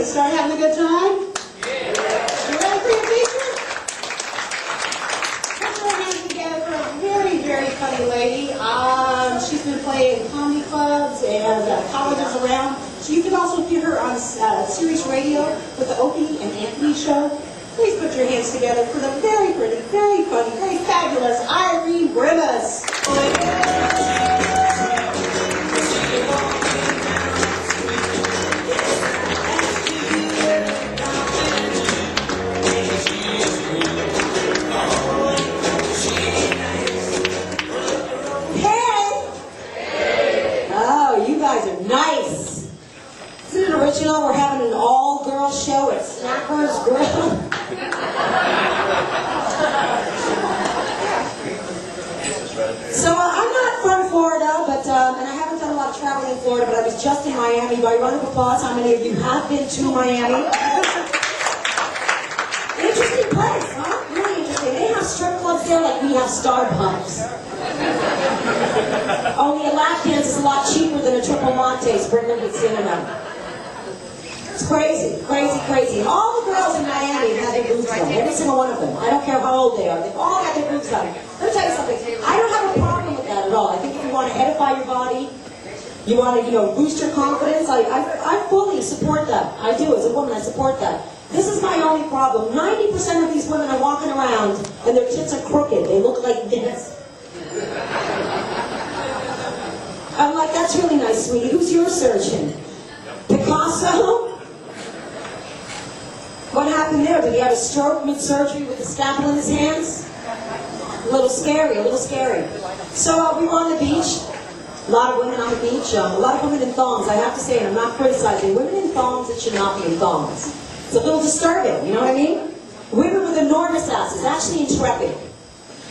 Start having a good time? Yeah. You ready for your feature? Put your hands together for a very, very funny lady. She's been playing in comedy clubs and colleges around. So you can also hear her on Sirius Radio with the Opie and Anthony show. Please put your hands together for the very pretty, very funny, very fabulous Irene Bremis. Nice. Isn't it original? We're having an all-girl show at Snapper's Grill. So I'm not from Florida, but and I haven't done a lot of traveling in Florida, but I was just in Miami. By round of applause, how many of you have been to Miami? Interesting place, huh? Really interesting. They have strip clubs there like we have Starbucks. Only a lap dance is a lot cheaper than a triple latte sprinkled with cinnamon. It's crazy, crazy, crazy. And all the girls in Miami have their boobs done. Every single one of them. I don't care how old they are. They've all got their boobs done. Let me tell you something. I don't have a problem with that at all. I think if you want to edify your body, you want to, boost your confidence, I fully support that. I do. As a woman, I support that. This is my only problem. 90% of these women are walking around and their tits are crooked. They look like this. I'm like, that's really nice, sweetie. Who's your surgeon? Picasso? What happened there? Did he have a stroke mid-surgery with a scalpel in his hands? A little scary, a little scary. So we were on the beach. A lot of women on the beach. A lot of women in thongs. I have to say, and I'm not criticizing, women in thongs that should not be in thongs. It's a little disturbing, you know what I mean? Women with enormous asses, actually intrepid.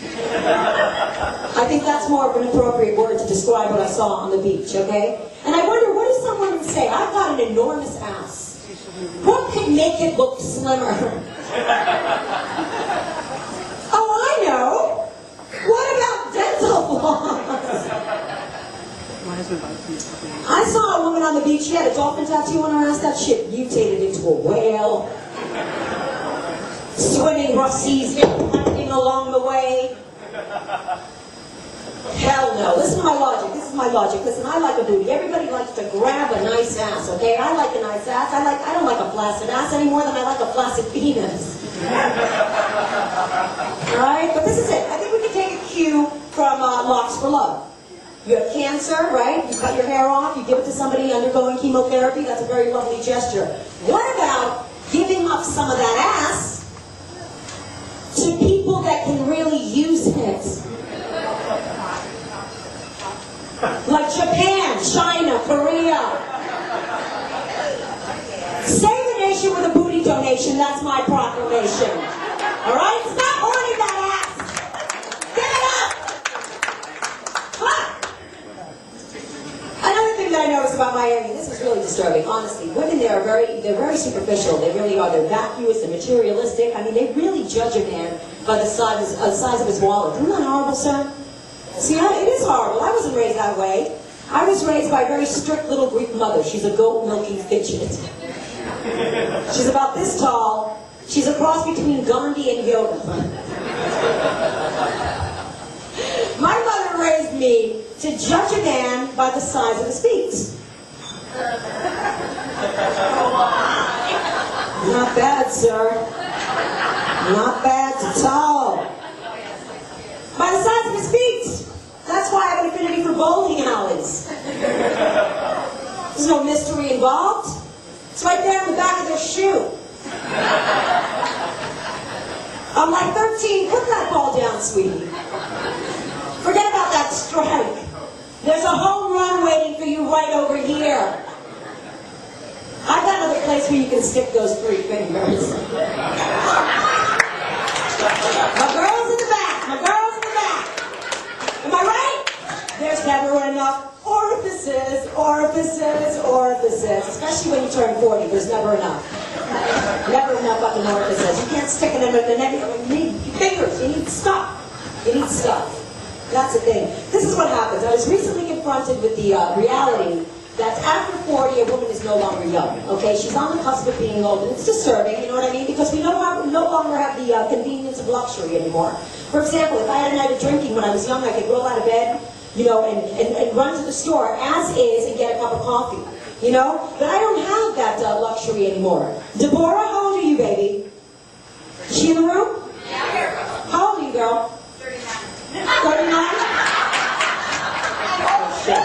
I think that's more of an appropriate word to describe what I saw on the beach, okay? And I wonder, what does someone say? I've got an enormous ass. What could make it look slimmer? Oh, I know. What about dental floss? I saw a woman on the beach, she had a dolphin tattoo on her ass. That shit mutated into a whale. Swimming rough seas, planting along the way. Hell no. Listen to my logic. This is my logic. Listen, I like a booty. Everybody likes to grab a nice ass, okay? I like a nice ass. I don't like a flaccid ass any more than I like a flaccid penis. Alright? But this is it. I think we can take a cue from Locks for Love. You have cancer, right? You cut your hair off, you give it to somebody undergoing chemotherapy. That's a very lovely gesture. What about giving up some of that ass to people that can really use it? Like Japan, China, Korea. Save the nation with a booty donation. That's my proclamation. Alright? Stop hoarding that ass. Give it up. Huh? Another thing that I noticed about Miami, this is really disturbing, honestly. Women there are they're very superficial. They really are. They're vacuous and materialistic. I mean, they really judge a man by the size of his wallet. Isn't that horrible, sir? See, it is horrible. I wasn't raised that way. I was raised by a very strict little Greek mother. She's a goat-milking fidget. She's about this tall. She's a cross between Gandhi and Yoda. My mother raised me to judge a man by the size of his feet. Not bad, sir. Not bad at all. By the size of his feet. That's why I have an affinity for bowling alleys. There's no mystery involved. It's right there in the back of their shoe. I'm like, 13, put that ball down, sweetie. Forget about that strike. There's a home run waiting for you right over here. I've got another place where you can stick those 3 fingers. My girl's in the back. My girl's in the back. Am I right? There's never enough orifices, orifices, orifices. Especially when you turn 40, there's never enough. Never enough fucking orifices. You can't stick it in the neck. You need fingers. You need stuff. You need stuff. That's the thing. This is what happens. I was recently confronted with the reality that after 40, a woman is no longer young, okay? She's on the cusp of being old, and it's disturbing, you know what I mean? Because we no longer have the convenience of luxury anymore. For example, if I had a night of drinking when I was young, I could roll out of bed, you know, and run to the store as is and get a cup of coffee, you know? But I don't have that luxury anymore. Deborah, how old are you, baby? Is she in the room? Yeah. How old are you, girl? 39. 39? Oh, shit.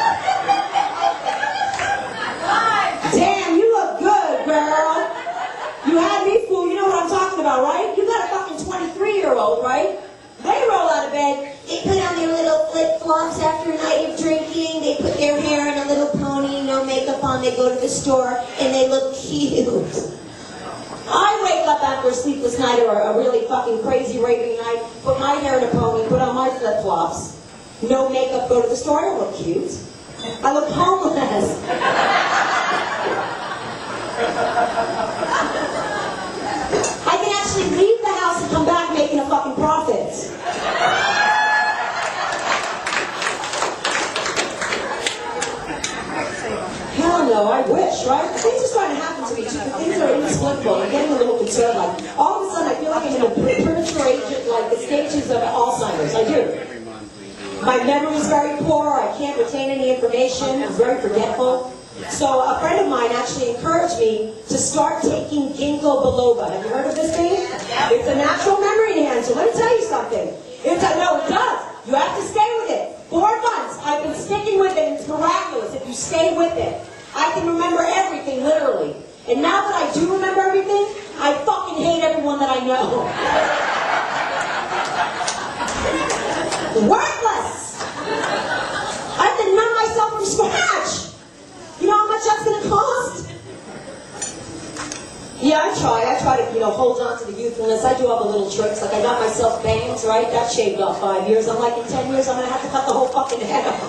Damn, you look good, girl. You had me fooled. You know what I'm talking about, right? You got a fucking 23-year-old, right? They roll out of bed. They put on their little flip-flops after a night of drinking. They put their hair in a little pony, no makeup on. They go to the store, and they look cute. I wake up after a sleepless night or a really fucking crazy raving night, put my hair in a pony, put on my flip-flops, no makeup, go to the store. I don't look cute. I look homeless. I can actually leave the house and come back making a fucking profit. Hell no, I wish, right? Things are starting to happen to me too. Things are inexplicable. I'm getting a little concerned. Like, all of a sudden I feel like I'm in the premature age, like the stages of Alzheimer's. I do. My memory is very poor. I can't retain any information. I'm very forgetful. So a friend of mine actually encouraged me to start taking ginkgo biloba. Have you heard of this thing? It's a natural memory enhancer. Let me tell you something. No, it does. You have to stay with it. 4 months. I've been sticking with it. It's miraculous if you stay with it. I can remember everything, literally. And now that I do remember everything, I fucking hate everyone that I know. Worthless! I have to numb myself from scratch. You know how much that's going to cost? Yeah, I try to, hold on to the youthfulness. I do all the little tricks. Like, I got myself bangs, right? That shaved off 5 years. I'm like, in 10 years, I'm going to have to cut the whole fucking head off.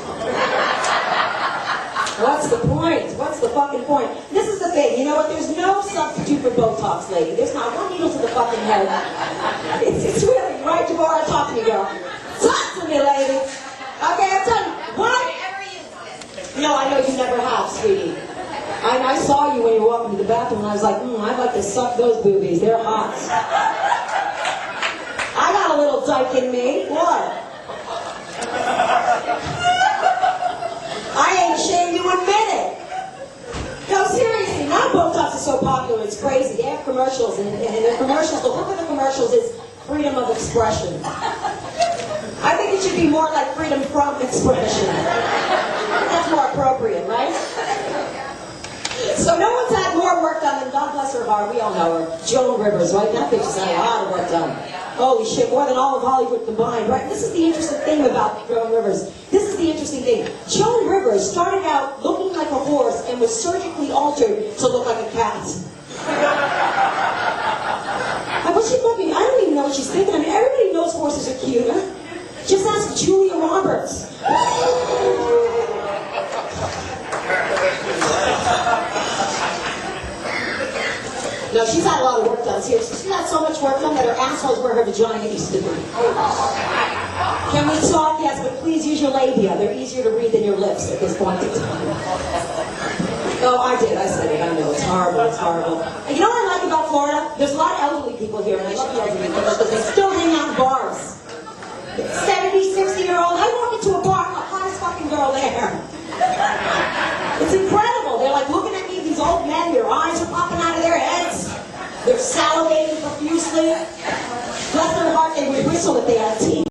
What's the point? What's the fucking point? This is the thing. You know what? There's no substitute for Botox, lady. There's not one needle to the fucking head. It's really, right, Deborah? Talk to me, girl. Talk to me, lady. Okay, I'm telling you. What? No, I know you never have, sweetie. I saw you when you were walking to the bathroom, and I was like, I'd like to suck those boobies. They're hot. I got a little dyke in me. What? I ain't ashamed to admit it. No, seriously, now Botox is so popular, it's crazy. They have commercials, and the commercials, the hook of the commercials is freedom of expression. I think it should be more like freedom from expression. That's more appropriate, right? So no one's had more work done than, God bless her heart, we all know her, Joan Rivers, right? That bitch has had a lot of work done. Holy shit, more than all of Hollywood combined, right? This is the interesting thing about Joan Rivers. This is the interesting thing. Joan Rivers started out looking like a horse and was surgically altered to look like a cat. What's she fucking, I don't even know what she's thinking. I mean, everybody knows horses are cute. Just ask Julia Roberts. No, she's had a lot of work done. Seriously, she's had so much work done that her asshole's where her vagina used to be. Can we talk? Yes, but please use your labia. They're easier to read than your lips at this point in time. Oh, I did. I said it. I know. It's horrible. It's horrible. And you know what I like about Florida? There's a lot of elderly people here, and I love the elderly people because they still hang out in bars. 70, 60-year-old. I walk into a bar, I'm the hottest fucking girl there. It's incredible. They're like looking at me, these old men, their eyes are popping out of their heads. They're salivating profusely. Bless their heart, they would whistle if they had teeth.